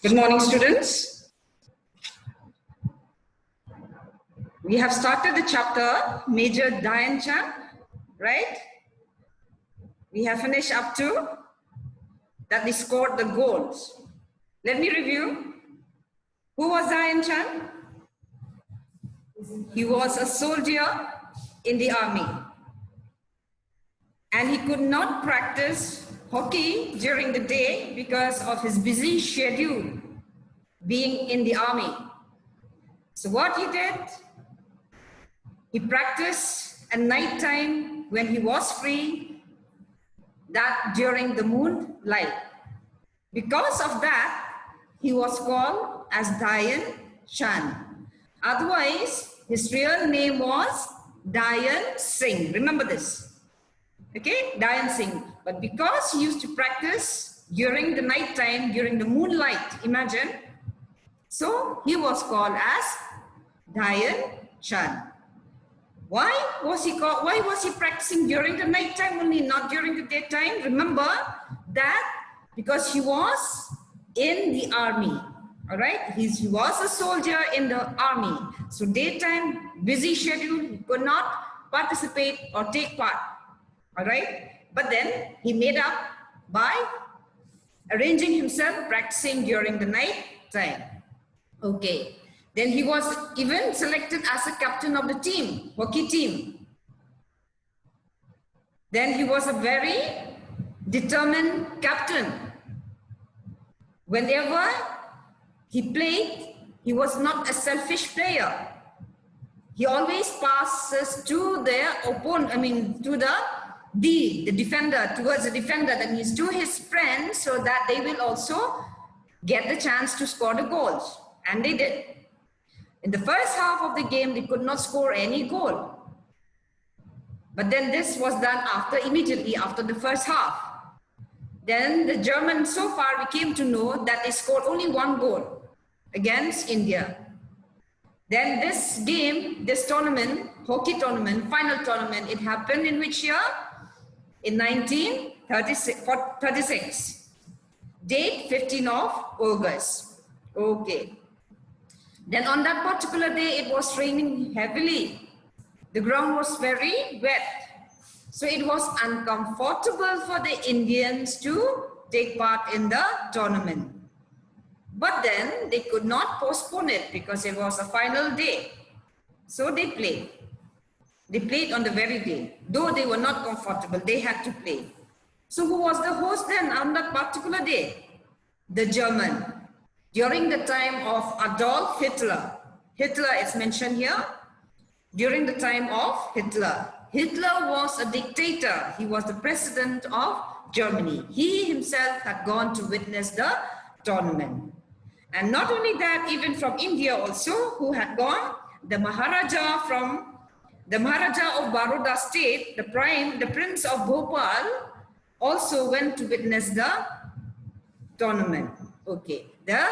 Good morning, students. We have started the chapter Major Dhyan Chand, right? We have finished up to that we scored the goals. Let me review. Who was Dhyan Chand? He was a soldier in the army, and he could not practice hockey during the day because of his busy schedule being in the army. So what he did, he practiced at night time when he was free, that during the moonlight. Because of that, he was called as Dhyan Chand. Otherwise, his real name was Dhyan Singh. Remember this. Okay, Dhyan Singh. But because he used to practice during the night time, during the moonlight, imagine. So he was called as Dhyan Chand. Why was he practicing during the night time only, not during the daytime? Remember that because he was in the army. All right, he was a soldier in the army. So daytime, busy schedule, he could not participate or take part. All right, but then he made up by arranging himself, practicing during the night time. Okay, then he was even selected as a captain of the team, hockey team. Then he was a very determined captain. Whenever he played, he was not a selfish player. He always passes to the opponent, to the defender, towards the defender, that means to his friends, so that they will also get the chance to score the goals. And they did. In the first half of the game, they could not score any goal. But then this was done immediately after the first half. Then the Germans, so far we came to know that they scored only one goal against India. Then this game, this tournament, hockey tournament, final tournament, it happened in which year? In 1936. Date 15 of August. Okay. Then on that particular day, it was raining heavily. The ground was very wet. So it was uncomfortable for the Indians to take part in the tournament. But then they could not postpone it because it was a final day. So they played. They played on the very day. Though they were not comfortable, they had to play. So who was the host then on that particular day? The German. During the time of Adolf Hitler. Hitler is mentioned here. During the time of Hitler. Hitler was a dictator. He was the president of Germany. He himself had gone to witness the tournament. And not only that, even from India also, who had gone, the Maharaja of Baroda state, the Prince of Bhopal, also went to witness the tournament. Okay, the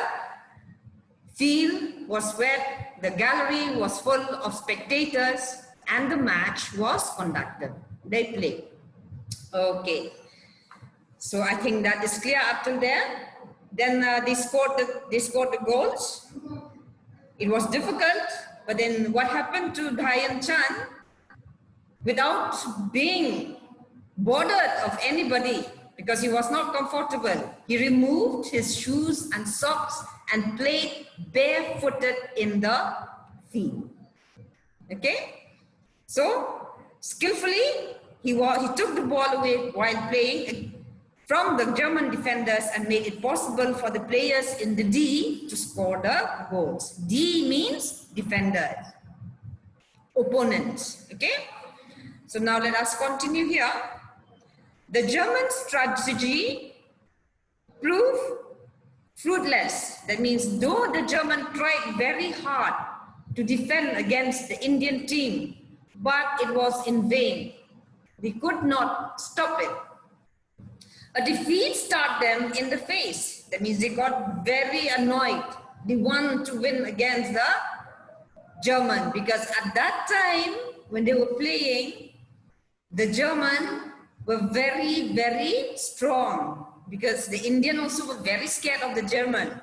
field was wet, the gallery was full of spectators, and the match was conducted. They played. Okay, so I think that is clear up till there. Then they scored the goals. It was difficult, but then what happened to Dhyan Chand? Without being bothered of anybody, because he was not comfortable, he removed his shoes and socks and played barefooted in the field. Okay? So, skillfully, he took the ball away while playing from the German defenders and made it possible for the players in the D to score the goals. D means defenders, opponents. Okay? So now let us continue here. The German strategy proved fruitless. That means though the German tried very hard to defend against the Indian team, but it was in vain. They could not stop it. A defeat stared them in the face. That means they got very annoyed. They wanted to win against the German, because at that time when they were playing, the German were very, very strong, because the Indian also were very scared of the German.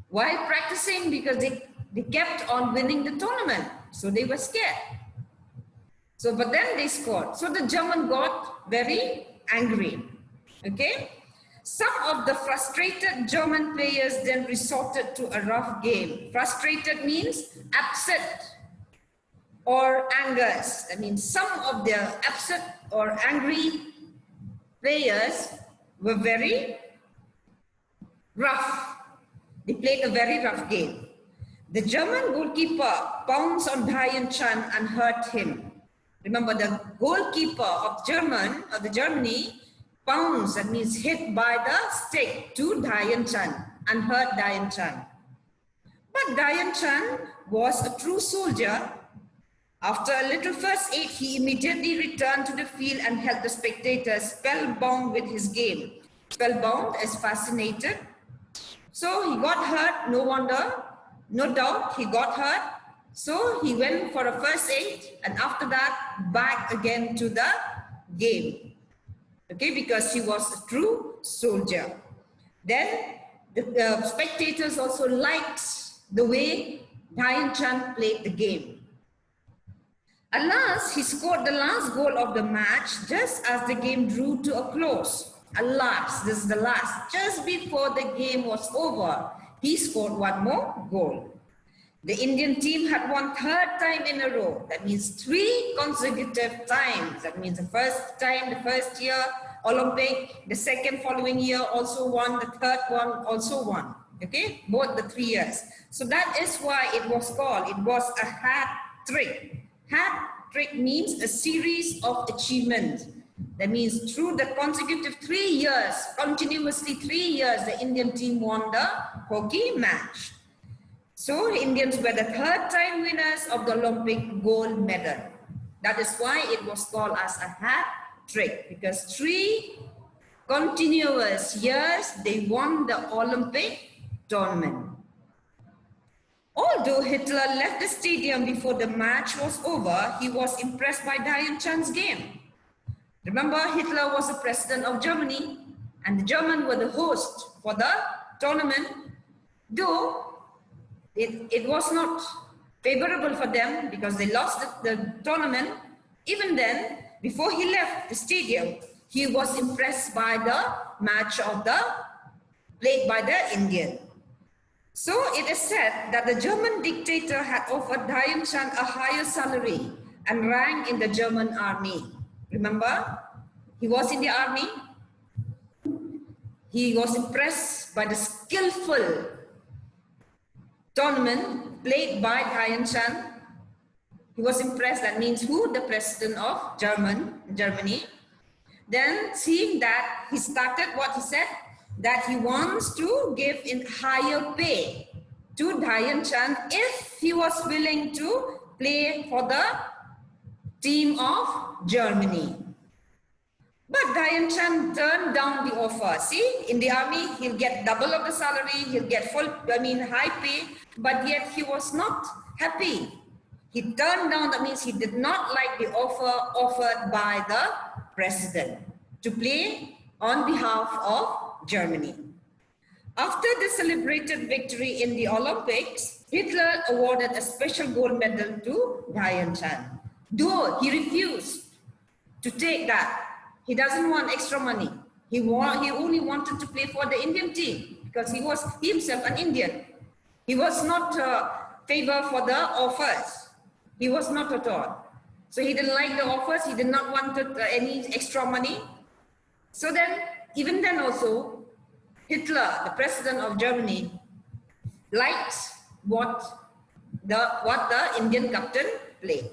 While practicing, because they kept on winning the tournament, so they were scared. So, but then they scored. So the German got very angry. Okay. Some of the frustrated German players then resorted to a rough game. Frustrated means upset or angers. That means some of the upset or angry players were very rough. They played a very rough game. The German goalkeeper pounced on Dayan Chan and hurt him. Remember, the goalkeeper of Germany pounced, that means hit by the stick to Dayan Chan and hurt Dayan Chan. But Dayan Chan was a true soldier. After a little first aid, he immediately returned to the field and held the spectators spellbound with his game. Spellbound is fascinated. So he got hurt, no wonder, no doubt he got hurt. So he went for a first aid and after that back again to the game. Okay, because he was a true soldier. Then the spectators also liked the way Dayan Chan played the game. At last, he scored the last goal of the match just as the game drew to a close. At last, this is the last. Just before the game was over, he scored one more goal. The Indian team had won third time in a row. That means 3 consecutive times. That means the first time, the first year, Olympic, the second following year also won, the third one also won. Okay, both the 3 years. So that is why it was called, it was a hat trick. Hat trick means a series of achievements. That means through the consecutive 3 years, continuously 3 years, the Indian team won the hockey match. So the Indians were the third time winners of the Olympic gold medal. That is why it was called as a hat trick, because 3 continuous years they won the Olympic tournament. Although Hitler left the stadium before the match was over, he was impressed by Dayan Chan's game. Remember, Hitler was the president of Germany and the Germans were the host for the tournament. Though it was not favorable for them because they lost the tournament, even then, before he left the stadium, he was impressed by the match played by the Indian. So it is said that the German dictator had offered Dayan Chan a higher salary and rank in the German army. Remember, he was in the army. He was impressed by the skillful tournament played by Dayan Chan. He was impressed, that means who? The president of Germany. Then seeing that, he started what he said, that he wants to give in higher pay to Dayan Chan if he was willing to play for the team of Germany. But Dayan Chan turned down the offer. See, in the army, he'll get double of the salary, he'll get high pay, but yet he was not happy. He turned down, that means he did not like the offer offered by the president to play on behalf of Germany. After the celebrated victory in the Olympics, Hitler awarded a special gold medal to Dayan Chan. Though he refused to take that, he doesn't want extra money. He only wanted to play for the Indian team because he was himself an Indian. He was not favor for the offers. He was not at all. So he didn't like the offers. He did not want any extra money. So then, even then also, Hitler, the president of Germany, liked what the Indian captain played.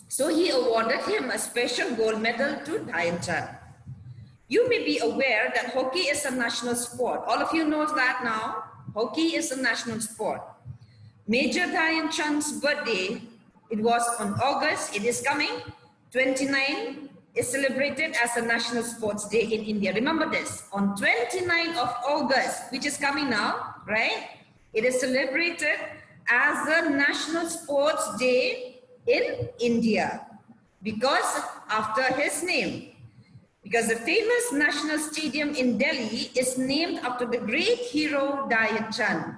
So he awarded him a special gold medal to Dayan Chan. You may be aware that hockey is a national sport. All of you know that now. Hockey is a national sport. Major Dayan Chan's birthday, it was on August, it is coming, 29, is celebrated as a National Sports Day in India. Remember this, on 29th of August, which is coming now, right? It is celebrated as a National Sports Day in India because after his name. Because the famous National Stadium in Delhi is named after the great hero Dhyan Chand.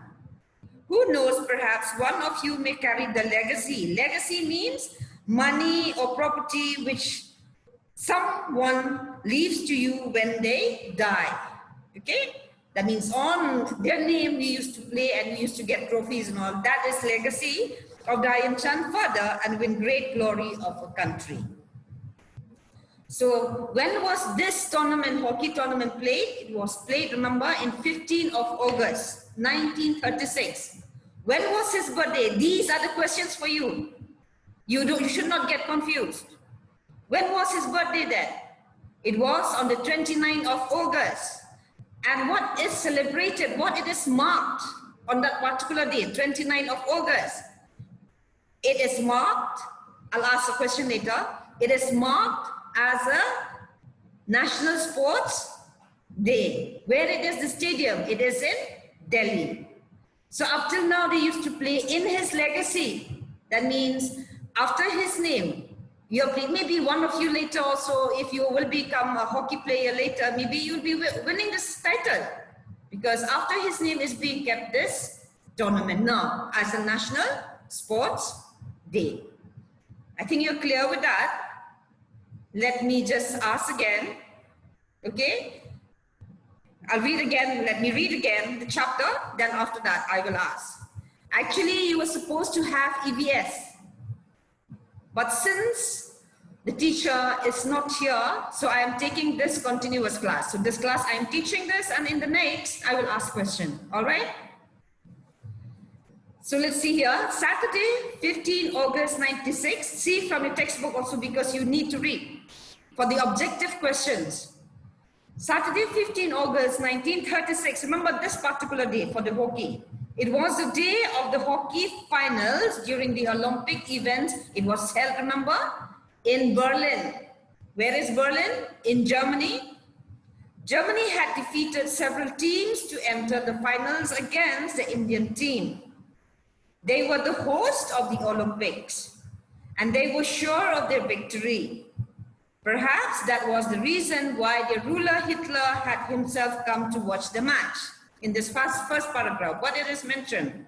Who knows, perhaps one of you may carry the legacy. Legacy means money or property which someone leaves to you when they die. Okay? That means on their name we used to play and we used to get trophies and all. That is legacy of Dhyan Chand, father, and win great glory of a country. So when was this tournament, hockey tournament played? It was played, remember, in 15th of August, 1936. When was his birthday? These are the questions for you. You should not get confused. When was his birthday then? It was on the 29th of August. And what is celebrated, what it is marked on that particular day, 29th of August? It is marked, I'll ask a question later, it is marked as a National Sports Day. Where it is the stadium? It is in Delhi. So up till now they used to play in his legacy. That means after his name, maybe one of you later also, if you will become a hockey player later, maybe you'll be winning this title. Because after his name is being kept this tournament now as a National Sports Day. I think you're clear with that. Let me just ask again, okay? I'll read again, let me read again the chapter, then after that I will ask. Actually, you were supposed to have EVS, but since the teacher is not here, so I am taking this continuous class. So this class, I am teaching this, and in the next, I will ask question, all right? So let's see here, Saturday, 15 August 96. See from your textbook also because you need to read for the objective questions. Saturday, 15 August 1936. Remember this particular day for the hockey. It was the day of the hockey finals during the Olympic events. It was held, remember, in Berlin. Where is Berlin? In Germany. Germany had defeated several teams to enter the finals against the Indian team. They were the host of the Olympics and they were sure of their victory. Perhaps that was the reason why the ruler Hitler had himself come to watch the match. In this first paragraph, what it is mentioned.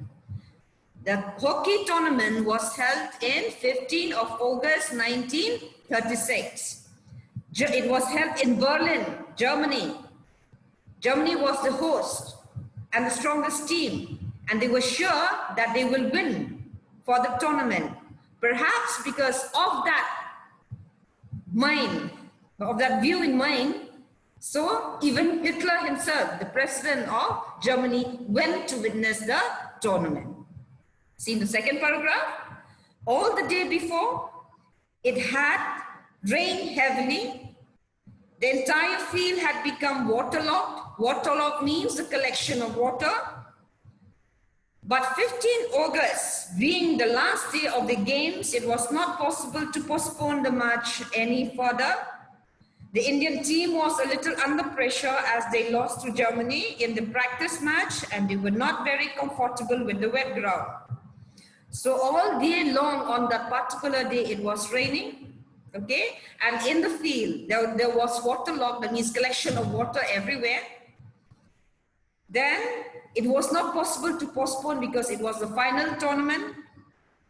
The hockey tournament was held in 15th of August 1936. It was held in Berlin, Germany. Germany was the host and the strongest team. And they were sure that they will win for the tournament. Perhaps because of that mind, of that view in mind, so even Hitler himself, the president of Germany, went to witness the tournament. See in the second paragraph, all the day before, it had rained heavily. The entire field had become waterlogged. Waterlogged means the collection of water. But 15 August, being the last day of the games, it was not possible to postpone the match any further. The Indian team was a little under pressure as they lost to Germany in the practice match and they were not very comfortable with the wet ground. So all day long on that particular day, it was raining, okay? And in the field, there was waterlogged, that means collection of water everywhere. Then it was not possible to postpone because it was the final tournament.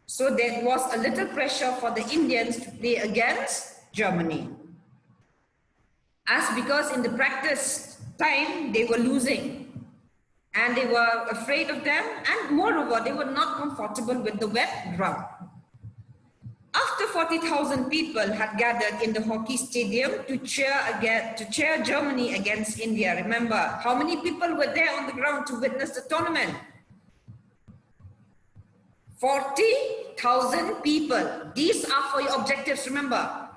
So there was a little pressure for the Indians to play against Germany. As because in the practice time, they were losing and they were afraid of them. And moreover, they were not comfortable with the wet ground. After 40,000 people had gathered in the hockey stadium to cheer Germany against India. Remember, how many people were there on the ground to witness the tournament? 40,000 people. These are for your objectives, remember.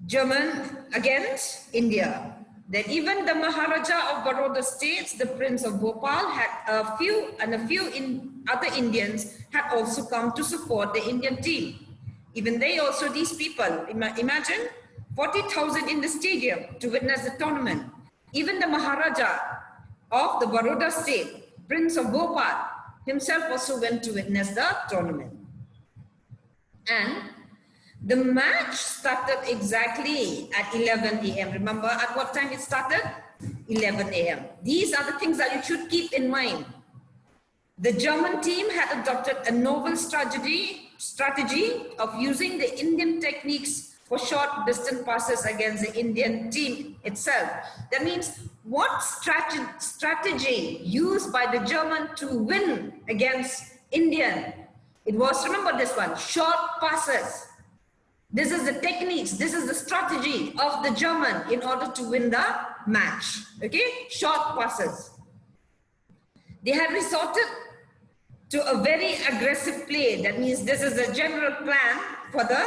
German against India. Then even the Maharaja of Baroda states, the Prince of Bhopal, had a few other Indians had also come to support the Indian team. Even they also, these people, imagine 40,000 in the stadium to witness the tournament. Even the Maharaja of the Baroda state, Prince of Bhopal, himself also went to witness the tournament. And The match started exactly at 11 a.m. Remember at what time it started? 11 a.m. These are the things that you should keep in mind. The German team had adopted a novel strategy of using the Indian techniques for short distance passes against the Indian team itself. That means what strategy used by the German to win against Indian? It was, remember this one, short passes. This is the techniques, this is the strategy of the German in order to win the match. Okay, short passes. They had resorted to a very aggressive play. That means this is the general plan for the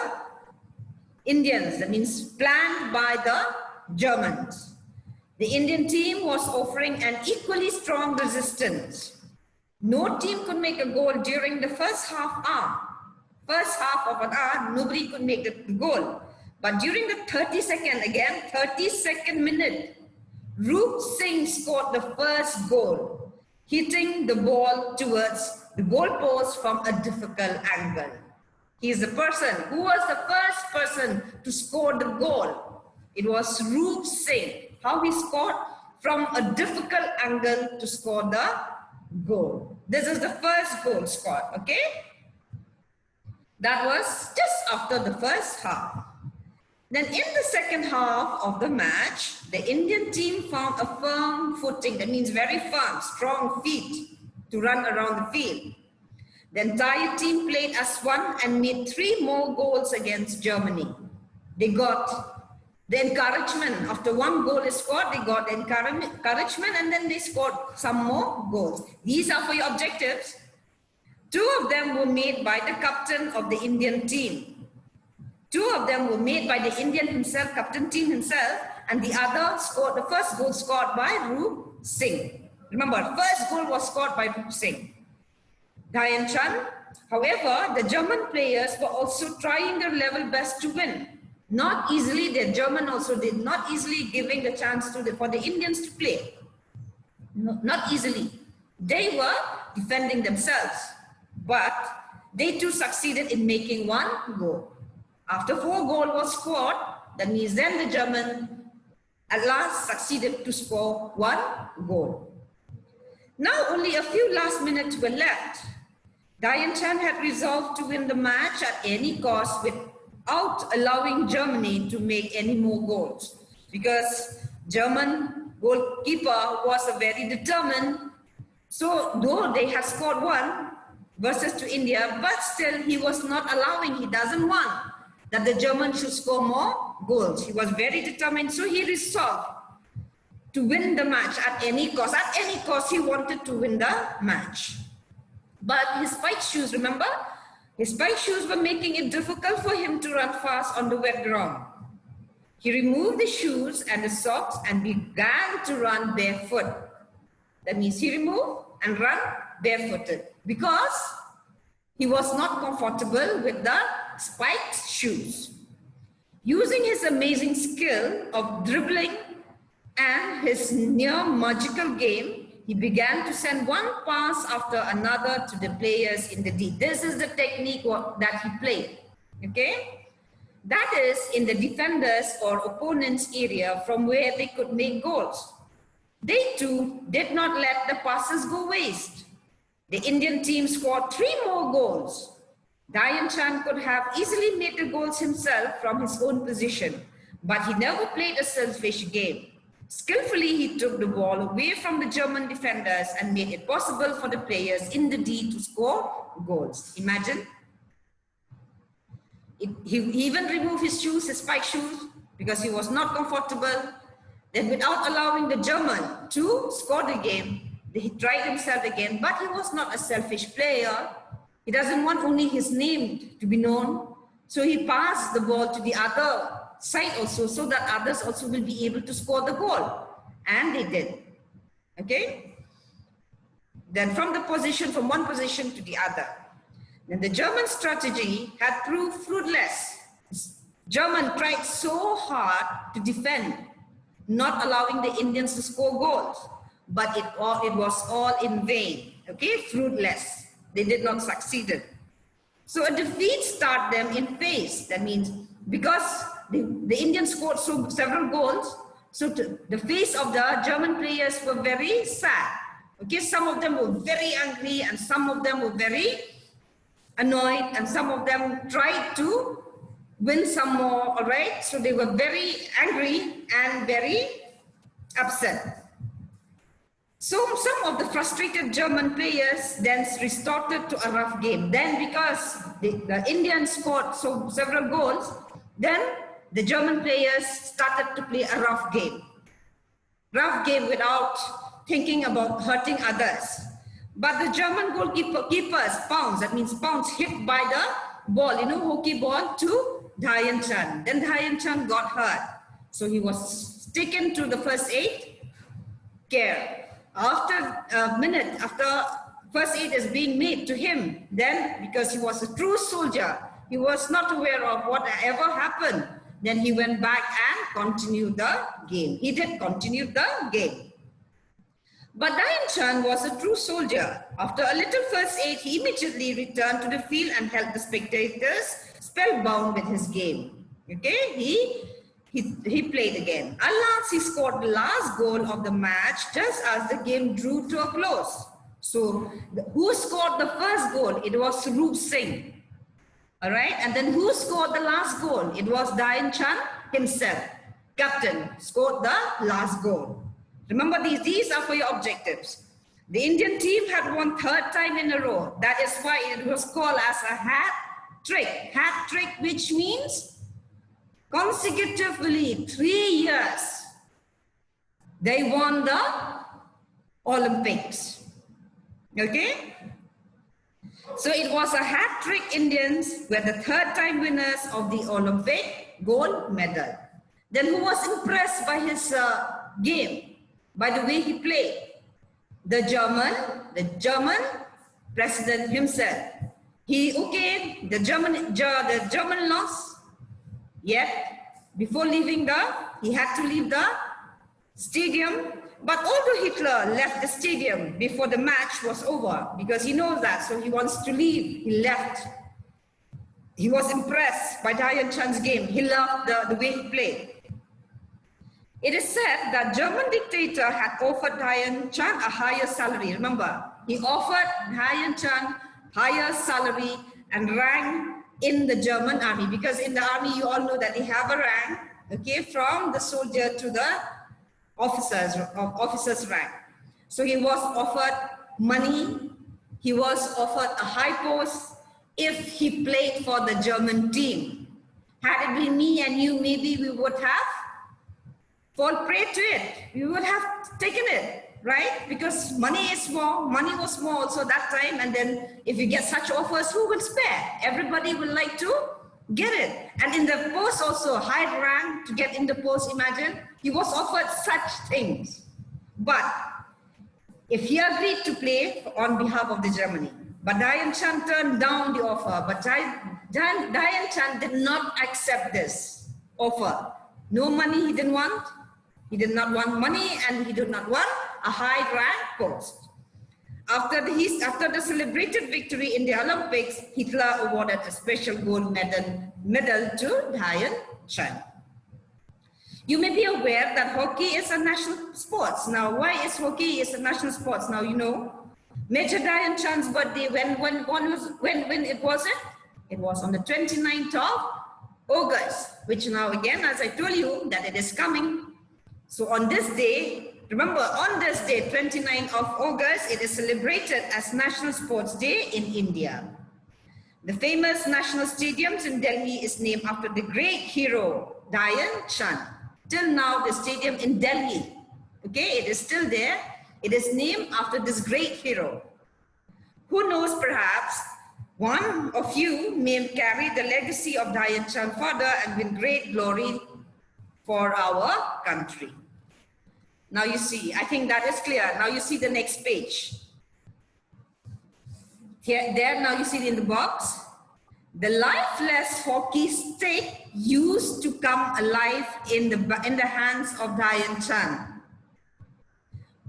Indians. That means planned by the Germans. The Indian team was offering an equally strong resistance. No team could make a goal during the first half hour. First half of an hour, nobody could make a goal. But during the 32nd minute, Roop Singh scored the first goal, hitting the ball towards the goalpost from a difficult angle. He is the person who was the first person to score the goal. It was Roop Singh. How he scored? From a difficult angle to score the goal. This is the first goal scored, okay? That was just after the first half. Then in the second half of the match, the Indian team found a firm footing. That means very firm, strong feet to run around the field. The entire team played as one and made 3 more goals against Germany. They got the encouragement. After 1 goal is scored, they got encouragement and then they scored some more goals. These are for your objectives. 2 of them were made by the captain of the Indian team. 2 of them were made by the Indian himself, captain team himself, and the other scored, the first goal scored by Roop Singh. Remember, first goal was scored by Roop Singh. Dhyan Chand. However, the German players were also trying their level best to win. Not easily, the German also did not easily giving the chance to for the Indians to play. No, not easily. They were defending themselves, but they too succeeded in making 1 goal. After 4 goals was scored, that means then the German at last succeeded to score 1 goal. Now only a few last minutes were left. Dhyan Chand had resolved to win the match at any cost without allowing Germany to make any more goals, because German goalkeeper was very determined. So though they had scored 1 versus to India, but still he was not allowing, he doesn't want that the Germans should score more goals. He was very determined, so he resolved to win the match at any cost. At any cost, he wanted to win the match. But his spike shoes, remember? His spike shoes were making it difficult for him to run fast on the wet ground. He removed the shoes and the socks and began to run barefoot. That means he removed and ran barefooted because he was not comfortable with the spiked shoes. Using his amazing skill of dribbling and his near magical game, he began to send 1 pass after another to the players in the D. This is the technique that he played, okay? That is in the defenders or opponents' area from where they could make goals. They too did not let the passes go waste. The Indian team scored 3 more goals. Dhyan Chand could have easily made the goals himself from his own position, but he never played a selfish game. Skillfully, he took the ball away from the German defenders and made it possible for the players in the D to score goals. Imagine. He even removed his shoes, his spike shoes, because he was not comfortable. Then without allowing the German to score the game, he tried himself again, but he was not a selfish player. He doesn't want only his name to be known. So he passed the ball to the other side also, so that others also will be able to score the goal. And they did. Okay? Then from one position to the other. Then the German strategy had proved fruitless. German tried so hard to defend, not allowing the Indians to score goals. But it was all in vain. Okay? Fruitless. They did not succeed. So a defeat started them in phase. That means because the Indians scored several goals, so the face of the German players were very sad. Okay, some of them were very angry and some of them were very annoyed and some of them tried to win some more, all right? So they were very angry and very upset. So some of the frustrated German players then resorted to a rough game. Then because the Indians scored several goals, then the German players started to play a rough game. Rough game without thinking about hurting others. But the German keepers pounced, that means pounced, hit by the ball, you know, hockey ball to Dayan Chand. Then Dayan Chand got hurt. So he was taken to the first aid care. After a minute, after first aid is being made to him, then because he was a true soldier, he was not aware of whatever happened. Then he went back and continued the game. He did continue the game. But Dayan Chand was a true soldier. After a little first aid, he immediately returned to the field and held the spectators spellbound with his game. Okay, he played again. At last, he scored the last goal of the match just as the game drew to a close. So, who scored the first goal? It was Roop Singh. All right, and then who scored the last goal? It was Dayan Chand himself. Captain scored the last goal. Remember, these are for your objectives. The Indian team had won third time in a row. That is why it was called as a hat trick. Hat trick, which means consecutively 3 years they won the Olympics. Okay? So it was a hat trick. Indians were the third time winners of the Olympic gold medal. Then who was impressed by his game? By the way he played? The German president himself. The German lost. Yet, before leaving he had to leave the stadium. But although Hitler left the stadium before the match was over, because he knows that, so he wants to leave, he left. He was impressed by Dayan Chand's game. He loved the way he played. It is said that German dictator had offered Dayan Chand a higher salary. Remember, he offered Dayan Chand higher salary and rank in the German army, because in the army you all know that they have a rank, okay, from the soldier to the officer's rank. So he was offered money, he was offered a high post if he played for the German team. Had it been me and you, maybe we would have fall prey to it. We would have taken it, right? Because money is small, money was small also that time, and then if you get such offers, who will spare? Everybody will like to get it. And in the post also, high rank to get in the post, imagine, he was offered such things. But if he agreed to play on behalf of the Germany, but Dayan Chand turned down the offer, but Dayan Chand did not accept this offer. No money he didn't want. He did not want money and he did not want a high rank post. After the celebrated victory in the Olympics, Hitler awarded a special gold medal to Dayan Chand. You may be aware that hockey is a national sport. Now, why is hockey a national sport? Now, you know, Major Dayan Chand's birthday, when it was it? It was on the 29th of August, which now again, as I told you, that it is coming. So on this day, remember, on this day, 29th of August, it is celebrated as National Sports Day in India. The famous national stadiums in Delhi is named after the great hero, Dayan Chand. Till now, the stadium in Delhi, okay, it is still there. It is named after this great hero. Who knows, perhaps, one of you may carry the legacy of Dayan Chand further and win great glory for our country. Now you see, I think that is clear. Now you see the next page. There, now you see it in the box. The lifeless hockey stick used to come alive in the hands of Dayan Chand.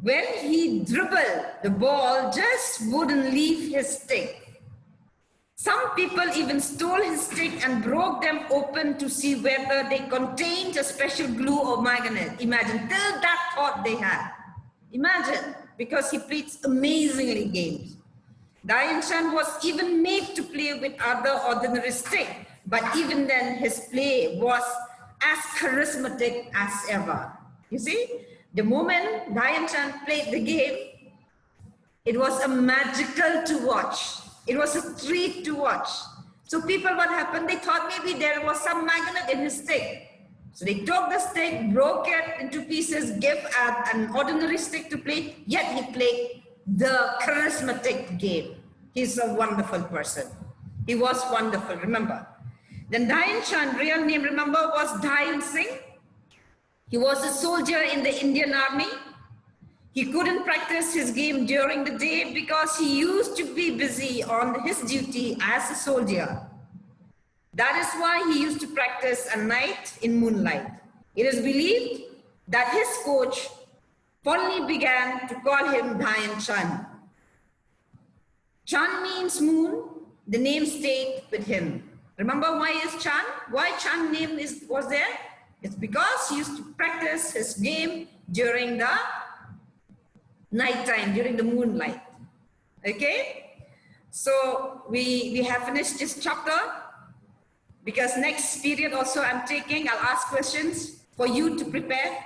When he dribbled, the ball just wouldn't leave his stick. Some people even stole his stick and broke them open to see whether they contained a special glue or magnet. Imagine, till that thought they had. Imagine, because he played amazingly games. Dayan Chand was even made to play with other ordinary sticks, but even then his play was as charismatic as ever. You see, the moment Dayan Chand played the game, it was a magical to watch. It was a treat to watch. So people, what happened? They thought maybe there was some magnet in his stick. So they took the stick, broke it into pieces, gave an ordinary stick to play, yet he played the charismatic game. He's a wonderful person. He was wonderful, remember. Then Dayan Chand, real name, remember, was Dayan Singh. He was a soldier in the Indian Army. He couldn't practice his game during the day because he used to be busy on his duty as a soldier. That is why he used to practice at night in moonlight. It is believed that his coach fondly began to call him Dayan Chand. Chand means moon. The name stayed with him. Remember why is Chand? Why Chand name was there? It's because he used to practice his game during the night time, during the moonlight. Okay? So we have finished this chapter. Because next period also I'm taking, I'll ask questions for you to prepare.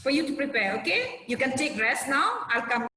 Okay? You can take rest now. I'll come.